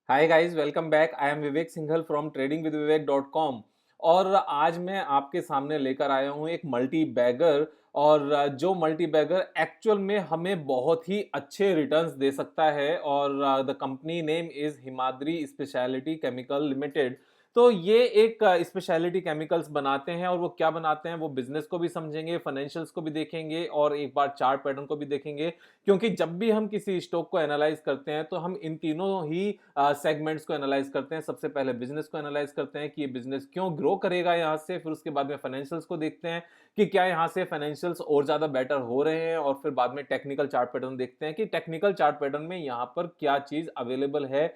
Hi guys, welcome back. I am Vivek Singhal from tradingwithvivek.com। और आज मैं आपके सामने लेकर आया हूं एक मल्टी बैगर। और जो मल्टी बैगर एक्चुअल में हमें बहुत ही अच्छे रिटर्न्स दे सकता है। और the company name is Himadri speciality chemical limited. तो ये एक स्पेशलिटी केमिकल्स बनाते हैं, और वो क्या बनाते हैं वो बिजनेस को भी समझेंगे, फाइनेंशियल्स को भी देखेंगे और एक बार चार्ट पैटर्न को भी देखेंगे। क्योंकि जब भी हम किसी स्टॉक को एनालाइज करते हैं तो हम इन तीनों ही सेगमेंट्स को एनालाइज करते हैं। सबसे पहले बिजनेस को एनालाइज करते हैं कि ये बिजनेस क्यों ग्रो करेगा यहाँ से, फिर उसके बाद में फाइनेंशियल्स को देखते हैं कि क्या यहाँ से फाइनेंशियल्स और ज्यादा बेटर हो रहे हैं, और फिर बाद में टेक्निकल चार्ट पैटर्न देखते हैं कि टेक्निकल चार्ट पैटर्न में यहाँ पर क्या चीज अवेलेबल है,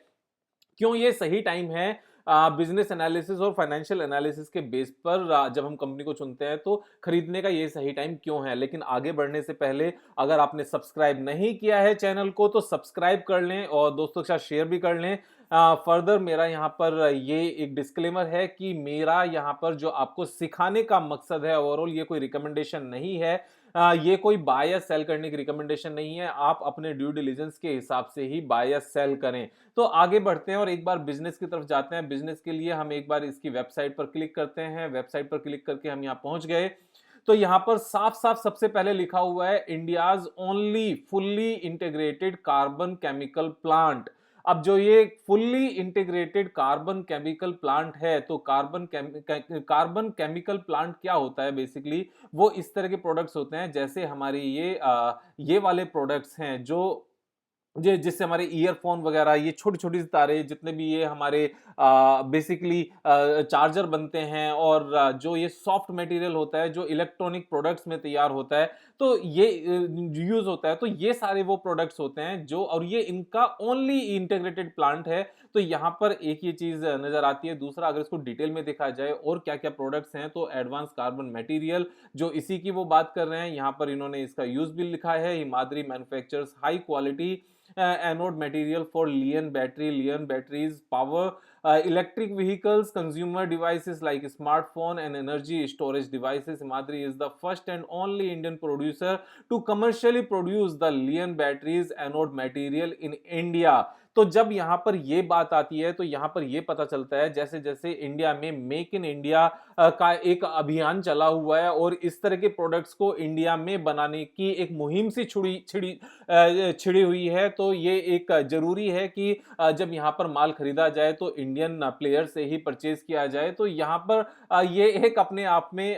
क्यों ये सही टाइम है बिजनेस एनालिसिस और फाइनेंशियल एनालिसिस के बेस पर जब हम कंपनी को चुनते हैं तो खरीदने का ये सही टाइम क्यों है। लेकिन आगे बढ़ने से पहले अगर आपने सब्सक्राइब नहीं किया है चैनल को तो सब्सक्राइब कर लें और दोस्तों के साथ शेयर भी कर लें। फर्दर मेरा यहाँ पर ये एक डिस्क्लेमर है कि मेरा यहाँ पर जो आपको सिखाने का मकसद है, ओवरऑल ये कोई रिकमेंडेशन नहीं है। ये कोई बाय या सेल करने की रिकमेंडेशन नहीं है। आप अपने ड्यू डिलिजेंस के हिसाब से ही बाय या सेल करें। तो आगे बढ़ते हैं और एक बार बिजनेस की तरफ जाते हैं। बिजनेस के लिए हम एक बार इसकी वेबसाइट पर क्लिक करते हैं। वेबसाइट पर क्लिक करके हम यहाँ पहुंच गए तो यहाँ पर साफ साफ सबसे पहले लिखा हुआ है India's only fully integrated carbon chemical plant. अब जो ये fully integrated carbon chemical plant है तो कार्बन केमिकल प्लांट क्या होता है बेसिकली, वो इस तरह के प्रोडक्ट्स होते हैं जैसे हमारी ये वाले प्रोडक्ट्स हैं जो जी, जिससे हमारे ईयरफ़ोन वग़ैरह ये छोटी-छोटी सी तारें जितने भी ये हमारे बेसिकली चार्जर बनते हैं, और जो ये सॉफ्ट मटेरियल होता है जो इलेक्ट्रॉनिक प्रोडक्ट्स में तैयार होता है, तो ये यूज़ होता है। तो ये सारे वो प्रोडक्ट्स होते हैं जो, और ये इनका ओनली इंटीग्रेटेड प्लांट है। तो यहाँ पर एक ये चीज़ नज़र आती है। दूसरा, अगर इसको डिटेल में देखा जाए और क्या-क्या प्रोडक्ट्स हैं तो एडवांस कार्बन मटेरियल जो इसी की वो बात कर रहे हैं। यहाँ पर इन्होंने इसका यूज़ भी लिखा है। Himadri manufactures high quality anode material for Li-ion batteries, power electric vehicles, consumer devices like smartphone and energy storage devices. Himadri is the first and only Indian producer to commercially produce the Li-ion batteries anode material in India. तो जब यहाँ पर ये बात आती है तो यहाँ पर ये पता चलता है जैसे जैसे इंडिया में मेक इन इंडिया का एक अभियान चला हुआ है और इस तरह के प्रोडक्ट्स को इंडिया में बनाने की एक मुहिम सी छिड़ी हुई है। तो ये एक जरूरी है कि जब यहाँ पर माल खरीदा जाए तो इंडियन प्लेयर से ही परचेज किया जाए। तो यहाँ पर ये एक अपने आप में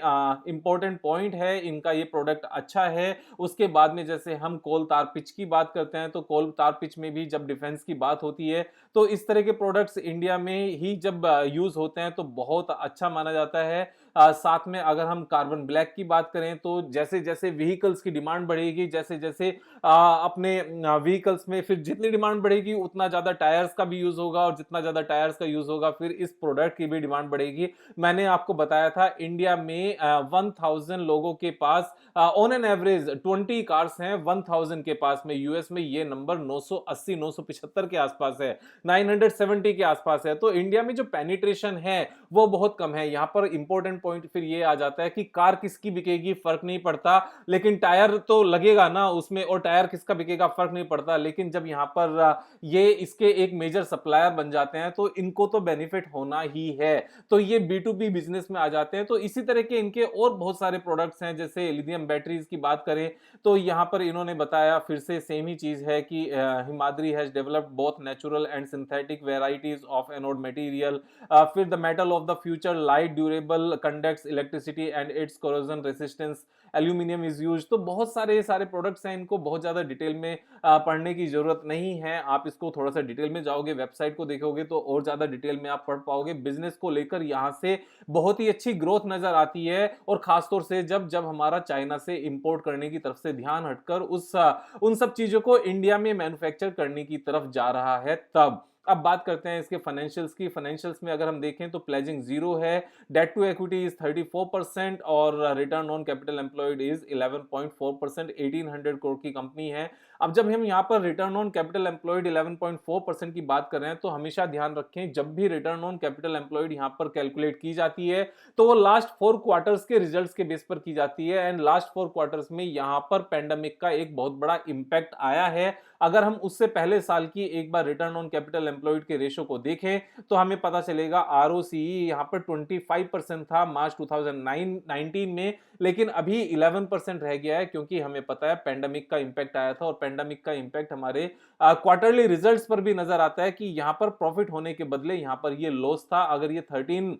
इंपॉर्टेंट पॉइंट है। इनका ये प्रोडक्ट अच्छा है। उसके बाद में जैसे हम कोल तार पिच की बात करते हैं तो कोल तार पिच में भी जब डिफेंस की बात होती है तो इस तरह के प्रोडक्ट्स इंडिया में ही जब यूज होते हैं तो बहुत अच्छा माना जाता है। साथ में अगर हम कार्बन ब्लैक की बात करें तो जैसे जैसे व्हीकल्स की डिमांड बढ़ेगी, जैसे जैसे अपने व्हीकल्स में फिर जितनी डिमांड बढ़ेगी उतना ज्यादा टायर्स का भी यूज होगा, और जितना ज्यादा टायर्स का यूज होगा फिर इस प्रोडक्ट की भी डिमांड बढ़ेगी। मैंने आपको बताया था इंडिया में 1000 लोगों के pass on an average 20 cars हैं 1000 के पास में। यूएस में ये नंबर 980 975 के आसपास है, 970 के आसपास है। तो इंडिया में जो पेनिट्रेशन है वो बहुत कम है। यहाँ पर इंपॉर्टेंट पॉइंट फिर ये आ जाता है कि कार किसकी बिकेगी फर्क नहीं पड़ता, लेकिन टायर तो लगेगा ना उसमें, और टायर किसका बिकेगा फर्क नहीं पड़ता। लेकिन जब यहाँ पर ये इसके एक मेजर सप्लायर बन जाते हैं तो इनको तो बेनिफिट होना ही है। तो ये B2B बिजनेस में आ जाते हैं। तो इसी तरह के इनके और बहुत सारे प्रोडक्ट्स हैं। जैसे लिथियम बैटरीज की बात करें तो यहाँ पर इन्होंने बताया फिर से सेम ही चीज है कि Himadri has developed both natural and synthetic varieties of anode material. फिर the metal of the future light durable conducts electricity and its corrosion resistance, aluminium is used. तो बहुत सारे प्रोडक्ट्स हैं, इनको बहुत ज्यादा डिटेल में पढ़ने की जरूरत नहीं है। आप इसको थोड़ा सा डिटेल में जाओगे, वेबसाइट को देखोगे तो और ज्यादा डिटेल में आप पढ़ पाओगे। बिजनेस को लेकर यहाँ से बहुत ही अच्छी ग्रोथ नजर आती है, और खासतौर से जब जब हमारा चाइना से इंपोर्ट करने की तरफ से ध्यान हटकर उन सब चीजों को इंडिया में मैन्युफैक्चर करने की तरफ जा रहा है तब। अब बात करते हैं इसके फाइनेंशियल्स की। फाइनेंशियल्स में अगर हम देखें तो प्लेजिंग जीरो है, डेट टू इक्विटी इज 34% और return on capital employed is 11.4%। 1800 crore की कंपनी है। अब जब हम यहाँ पर रिटर्न ऑन कैपिटल एम्प्लॉयड 11.4% की बात कर रहे हैं, तो हमेशा ध्यान रखें जब भी रिटर्न ऑन कैपिटल एम्प्लॉयड यहाँ पर कैलकुलेट की जाती है तो वो लास्ट 4 क्वार्टर्स के रिजल्ट्स के बेस पर की जाती है। एंड लास्ट 4 क्वार्टर्स में यहाँ पर पेंडेमिक का एक बहुत बड़ा इंपैक्ट आया है। अगर हम उससे पहले साल की एक बार रिटर्न ऑन कैपिटल एम्प्लॉयड के रेशो को देखें तो हमें पता चलेगा आरओसीई यहाँ पर 25% था मार्च 2019 में, लेकिन अभी 11% रह गया है क्योंकि हमें पता है पेंडेमिक का इंपैक्ट आया था और पेंडेमिक का इंपैक्ट हमारे क्वार्टरली रिजल्ट्स पर भी नजर आता है कि यहां पर प्रॉफिट होने के बदले यहां पर ये लॉस था। अगर ये 13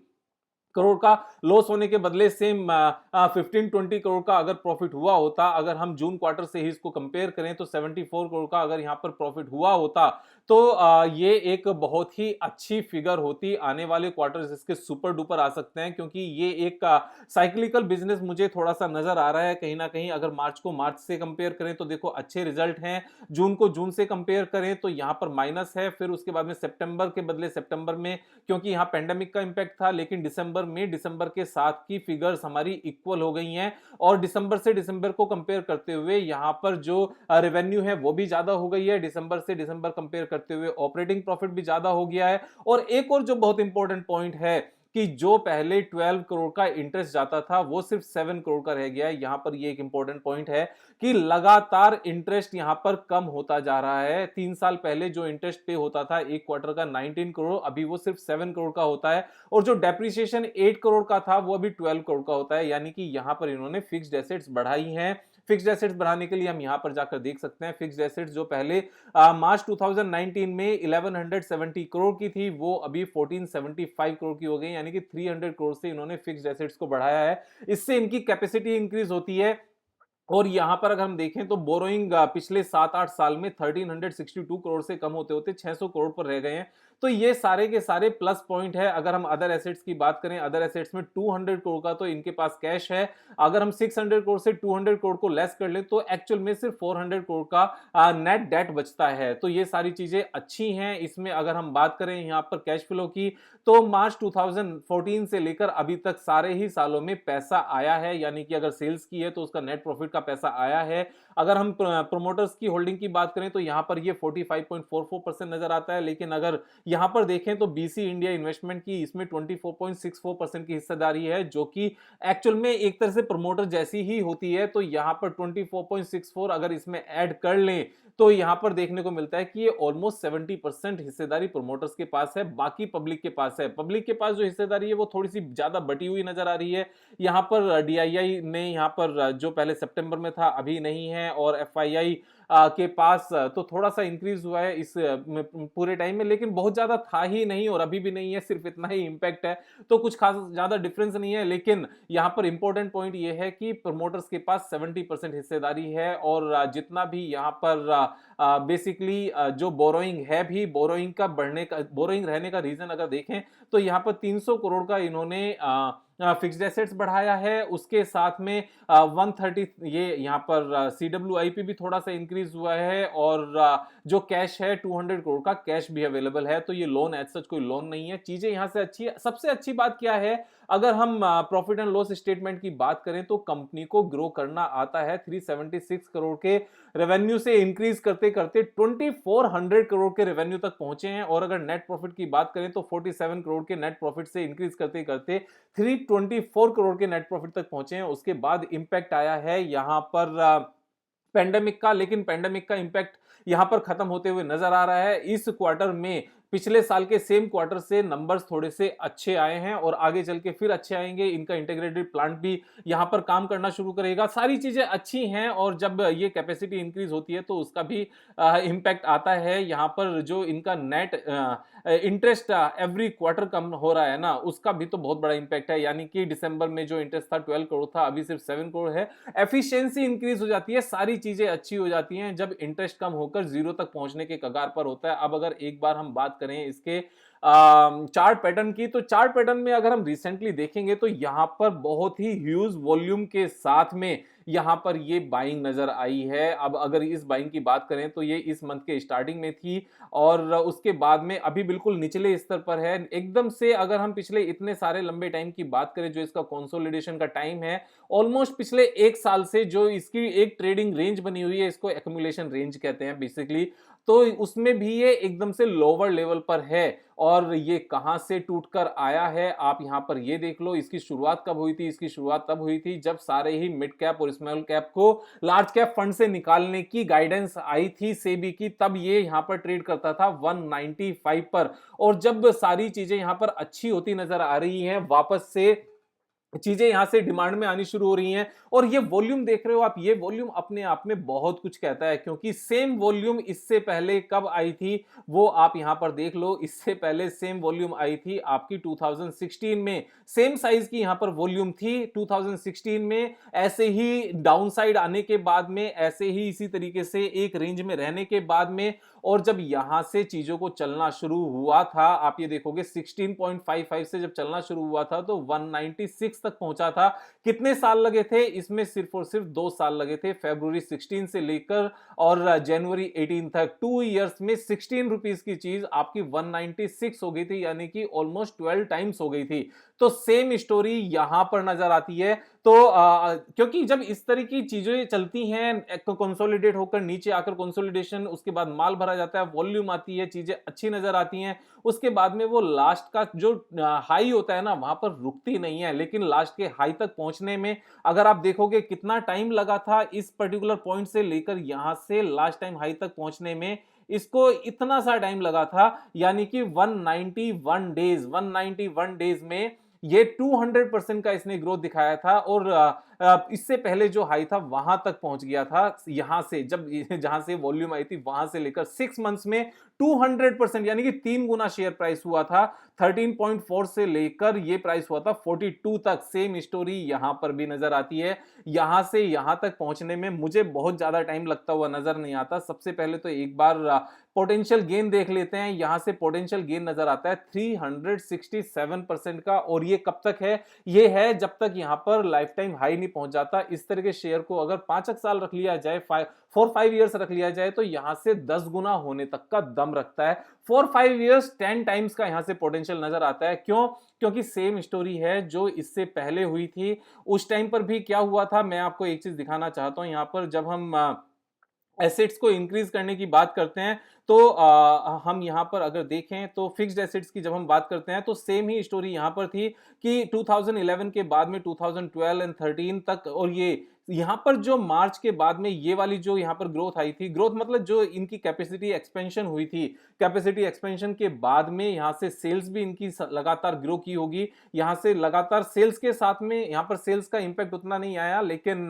करोड़ का लॉस होने के बदले सेम 15-20 करोड़ का अगर प्रॉफिट हुआ होता, अगर हम जून क्वार्टर से ही इसको कंपेयर करें तो 74 करोड़ का अगर यहां पर प्रॉफिट हुआ होता तो ये एक बहुत ही अच्छी फिगर होती। आने वाले क्वार्टर्स इसके सुपर डुपर आ सकते हैं क्योंकि ये एक साइक्लिकल बिजनेस मुझे थोड़ा सा नजर आ रहा है कहीं ना कहीं। अगर मार्च को मार्च से कंपेयर करें तो देखो अच्छे रिजल्ट हैं, जून को जून से कंपेयर करें तो यहां पर माइनस है, फिर उसके बाद में सितंबर के बदले सितंबर में क्योंकि यहां पेंडेमिक का इंपैक्ट था, लेकिन दिसंबर के साथ की फिगर्स हमारी इक्वल हो गई हैं और दिसंबर से दिसंबर को कंपेयर करते हुए यहां पर जो रेवेन्यू है वो भी ज्यादा हो गई है, दिसंबर से दिसंबर कंपेयर करते हुए ऑपरेटिंग प्रॉफिट भी ज्यादा हो गया है। और एक और जो बहुत इंपॉर्टेंट पॉइंट है कि जो पहले 12 करोड़ का इंटरेस्ट जाता था वो सिर्फ 7 करोड़ का रह गया है। यहां पर ये एक इंपॉर्टेंट पॉइंट है कि लगातार इंटरेस्ट यहां पर कम होता जा रहा है। 3 साल पहले जो इंटरेस्ट पे होता था एक क्वार्टर का 19 करोड़, अभी वो सिर्फ 7 करोड़ का होता है और जो डेप्रिसिएशन 8 करोड़ का था वो अभी 12 करोड़ का होता है। यानी कि यहां पर इन्होंने फिक्स्ड एसेट्स बढ़ाई हैं। फिक्स्ड एसेट्स बढ़ाने के लिए हम यहां पर जाकर देख सकते हैं फिक्स्ड एसेट्स जो पहले मार्च 2019 में 1170 करोड़ की थी वो अभी 1475 करोड़ की हो गई, यानी कि 300 करोड़ से इन्होंने फिक्स्ड एसेट्स को बढ़ाया है। इससे इनकी कैपेसिटी इंक्रीज होती है। और यहां पर अगर हम देखें तो बोरोइंग पिछले 7-8 साल में 1362 करोड़ से कम होते होते 600 करोड़ पर रह गए हैं। तो ये सारे के सारे प्लस पॉइंट है। अगर हम अदर एसेट्स की बात करें, अदर एसेट्स में 200 करोड़ का तो इनके पास कैश है। अगर हम 600 करोड़ से 200 करोड़ को लेस कर लें तो एक्चुअल में सिर्फ 400 करोड़ का नेट डेट बचता है। तो ये सारी चीजें अच्छी हैं। इसमें अगर हम बात करें यहाँ पर कैश फ्लो की तो मार्च 2014 से लेकर अभी तक सारे ही सालों में पैसा आया है, यानी कि अगर सेल्स की है तो उसका नेट प्रॉफिट का पैसा आया है। अगर हम प्रोमोटर्स की होल्डिंग की बात करें तो यहां पर ये 45.44% नजर आता है, लेकिन अगर यहां पर देखें तो बीसी इंडिया इन्वेस्टमेंट की इसमें 24.64% की हिस्सेदारी है जो कि एक्चुअल में एक तरह से प्रमोटर जैसी ही होती है। तो यहां पर 24.64 अगर इसमें ऐड कर लें तो यहां पर देखने को मिलता है कि ये ऑलमोस्ट 70% हिस्सेदारी प्रोमोटर्स के पास है, बाकी पब्लिक के पास है। पब्लिक के पास जो हिस्सेदारी है वो थोड़ी सी ज्यादा बटी हुई नजर आ रही है। यहां पर डीआईआई ने यहां पर जो पहले सितंबर में था अभी नहीं है, और एफआईआई के पास तो थोड़ा सा इंक्रीज हुआ है इस पूरे टाइम में, लेकिन बहुत ज्यादा था ही नहीं और अभी भी नहीं है, सिर्फ इतना ही इंपैक्ट है। तो कुछ खास ज्यादा डिफरेंस नहीं है। लेकिन यहां पर इंपॉर्टेंट पॉइंट ये है कि प्रमोटर्स के पास 70% हिस्सेदारी है और जितना भी यहां पर बेसिकली जो बोरोइंग है भी, बोरोइंग का बढ़ने का, बोरोइंग रहने का रीजन अगर देखें तो यहां पर 300 करोड़ का इन्होंने फिक्स्ड एसेट्स बढ़ाया है। उसके साथ में 130 ये यहाँ पर सीडब्ल्यूआईपी भी थोड़ा सा इंक्रीज हुआ है और जो कैश है 200 करोड़ का कैश भी अवेलेबल है। तो ये लोन एज सच कोई लोन नहीं है। चीजें यहाँ से अच्छी है। सबसे अच्छी बात क्या है, अगर हम प्रॉफिट एंड लॉस स्टेटमेंट की बात करें तो कंपनी को ग्रो करना आता है। 376 करोड़ के रेवेन्यू से इंक्रीज करते करते 2400 करोड़ के रेवेन्यू तक पहुंचे हैं, और अगर नेट प्रॉफिट की बात करें तो 47 करोड़ के नेट प्रॉफिट से इंक्रीज करते करते 324 करोड़ के नेट प्रॉफिट तक पहुंचे हैं। उसके बाद इंपैक्ट आया है यहां पर पेंडेमिक का, लेकिन पेंडेमिक का इंपैक्ट यहां पर खत्म होते हुए नजर आ रहा है। इस क्वार्टर में पिछले साल के सेम क्वार्टर से नंबर्स थोड़े से अच्छे आए हैं और आगे चल के फिर अच्छे आएंगे। इनका इंटीग्रेटेड प्लांट भी यहां पर काम करना शुरू करेगा। सारी चीजें अच्छी हैं और जब ये कैपेसिटी इंक्रीज होती है तो उसका भी इंपैक्ट आता है। यहां पर जो इनका नेट इंटरेस्ट एवरी क्वार्टर कम हो रहा है ना, उसका भी तो बहुत बड़ा इंपैक्ट है। यानी कि दिसंबर में जो इंटरेस्ट था 12 करोड़ था, अभी सिर्फ 7 करोड़ है। एफिशिएंसी इंक्रीज हो जाती है, सारी चीजें अच्छी हो जाती हैं जब इंटरेस्ट कम होकर जीरो तक पहुंचने के कगार पर होता है। अब अगर एक बार हम बात करें इसके चार्ट पैटर्न की, तो चार्ट पैटर्न में अगर हम रिसेंटली देखेंगे तो यहाँ पर बहुत ही ह्यूज वॉल्यूम के साथ में यहाँ पर ये बाइंग नजर आई है। अब अगर इस बाइंग की बात करें तो ये इस मंथ के स्टार्टिंग में थी और उसके बाद में अभी बिल्कुल निचले स्तर पर है एकदम से। अगर हम पिछले इतने सारे लंबे टाइम की बात करें जो इसका कंसोलिडेशन का टाइम है, ऑलमोस्ट पिछले एक साल से जो इसकी एक ट्रेडिंग रेंज बनी हुई है, इसको एक्यूमुलेशन रेंज कहते हैं बेसिकली, तो उसमें भी ये एकदम से लोअर लेवल पर है। और ये कहां से टूटकर आया है आप यहां पर ये देख लो। इसकी शुरुआत कब हुई थी? इसकी शुरुआत तब हुई थी जब सारे ही मिड कैप और स्मॉल कैप को लार्ज कैप फंड से निकालने की गाइडेंस आई थी सेबी की, तब ये यहां पर ट्रेड करता था 195 पर। और जब सारी चीजें यहां पर अच्छी होती नजर आ रही हैं, वापस से चीजें यहां से डिमांड में आनी शुरू हो रही हैं, और ये वॉल्यूम देख रहे हो आप, ये वॉल्यूम अपने आप में बहुत कुछ कहता है, क्योंकि सेम वॉल्यूम इससे पहले कब आई थी वो आप यहां पर देख लो। इससे पहले सेम वॉल्यूम आई थी आपकी 2016 में, सेम साइज की यहां पर वॉल्यूम थी 2016 में। ऐसे ही डाउनसाइड आने के बाद में, ऐसे ही इसी तरीके से एक रेंज में रहने के बाद में, और जब यहां से चीजों को चलना शुरू हुआ था, आप ये देखोगे 16.55 से जब चलना शुरू हुआ था तो 196 तक पहुंचा था। कितने साल लगे थे इसमें? सिर्फ और सिर्फ 2 साल लगे थे, फरवरी 16 से लेकर और जनवरी 18 तक। 2 इयर्स में 16 रुपीस की चीज आपकी 196 हो गई थी, यानी कि ऑलमोस्ट 12 टाइम्स हो गई थी। तो सेम स्टोरी यहां पर नजर आती है। तो क्योंकि जब इस तरह की चीजें चलती हैं, कंसोलिडेट होकर नीचे आकर कंसोलिडेशन, उसके बाद माल भरा जाता है, वॉल्यूम आती है, चीजें अच्छी नजर आती हैं, उसके बाद में वो लास्ट का जो हाई होता है ना, वहां पर रुकती नहीं है। लेकिन लास्ट के हाई तक पहुंचने में अगर आप देखोगे कितना टाइम लगा था इस पर्टिकुलर पॉइंट से लेकर यहां से लास्ट टाइम हाई तक पहुंचने में, इसको इतना सा टाइम लगा था, यानी कि 191 डेज में ये 200% का इसने ग्रोथ दिखाया था। और इससे पहले जो हाई था वहां तक पहुंच गया था, यहां से जब जहां से वॉल्यूम आई थी वहां से लेकर 6 मंथ्स में 200%, यानी कि 3 गुना शेयर प्राइस हुआ था। 13.4 से लेकर ये प्राइस हुआ था 42 तक। सेम स्टोरी यहां पर भी नजर आती है। यहां से यहां तक पहुंचने में मुझे बहुत ज्यादा टाइम लगता हुआ नजर नहीं आता। सबसे पहले तो एक बार पोटेंशियल गेन देख लेते हैं। यहां से पोटेंशियल गेन नजर आता है 367% का, और ये कब तक है? ये है जब तक यहां पर लाइफ टाइम हाई नहीं पहुंच जाता। इस तरह के शेयर को अगर 5 साल रख लिया जाए, 4-5 इयर्स रख लिया जाए, तो यहां से 10 गुना होने तक का दम रखता है। 4-5 इयर्स 10 टाइम्स का यहां से पोटेंशियल नजर आता है। क्यों? क्योंकि सेम स्टोरी है जो इससे पहले हुई थी। उस टाइम पर भी क्या हुआ था, मैं आपको एक चीज दिखाना चाहता हूं। यहां पर जब हम एसेट्स को इंक्रीज करने की बात करते हैं, तो हम यहां पर अगर देखें तो फिक्स्ड एसेट्स की जब हम बात करते हैं तो सेम ही स्टोरी यहां पर थी कि 2011 के बाद में 2012 एंड 13 तक, और ये यहां पर जो मार्च के बाद में ये वाली जो यहां पर ग्रोथ आई थी, ग्रोथ मतलब जो इनकी कैपेसिटी एक्सपेंशन हुई थी, कैपेसिटी एक्सपेंशन के बाद में यहां से सेल्स भी इनकी लगातार ग्रो की होगी। यहां से लगातार सेल्स के साथ में यहां पर सेल्स का इंपैक्ट उतना नहीं आया, लेकिन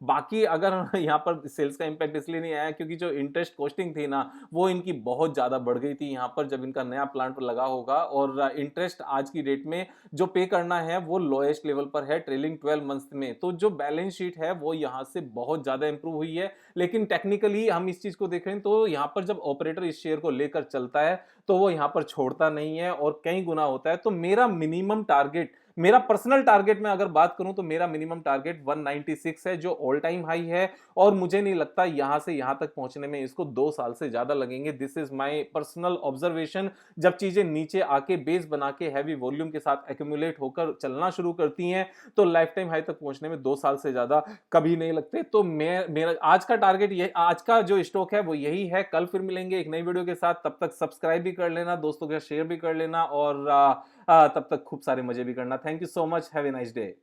बाकी अगर यहां पर सेल्स का इंपैक्ट इसलिए नहीं आया क्योंकि जो इंटरेस्ट कॉस्टिंग थी ना, वो इनकी बहुत ज्यादा बढ़ गई थी यहां पर जब इनका नया प्लांट लगा होगा। और इंटरेस्ट आज की डेट में जो पे करना है वो लोएस्ट लेवल पर है ट्रेलिंग 12 मंथ्स में। तो जो बैलेंस शीट है वो यहां से बहुत ज्यादा इंप्रूव हुई है। लेकिन टेक्निकली हम इस चीज को देख रहे हैं तो यहां पर जब ऑपरेटर इस शेयर को लेकर चलता है तो वो यहां पर छोड़ता नहीं है और कई गुना होता है। तो मेरा मिनिमम टारगेट, मेरा पर्सनल टारगेट में अगर बात करूं तो मेरा मिनिमम टारगेट 196 है जो ऑल टाइम हाई है, और मुझे नहीं लगता यहां से यहां तक पहुंचने में इसको 2 साल से ज्यादा लगेंगे। This is my personal observation. जब चीजें नीचे आके बेस बना के हैवी वॉल्यूम के साथ एक्यूमुलेट होकर चलना शुरू करती हैं तो लाइफ टाइम हाई तक पहुंचने में 2 साल से ज्यादा कभी नहीं लगते। तो मेरा आज का टारगेट, ये आज का जो स्टॉक है वो यही है। कल फिर मिलेंगे एक नई वीडियो के साथ, तब तक सब्सक्राइब भी कर लेना, दोस्तों के साथ शेयर भी कर लेना, और तब तक खूब सारे मजे भी करना। Thank you so much, have a nice day.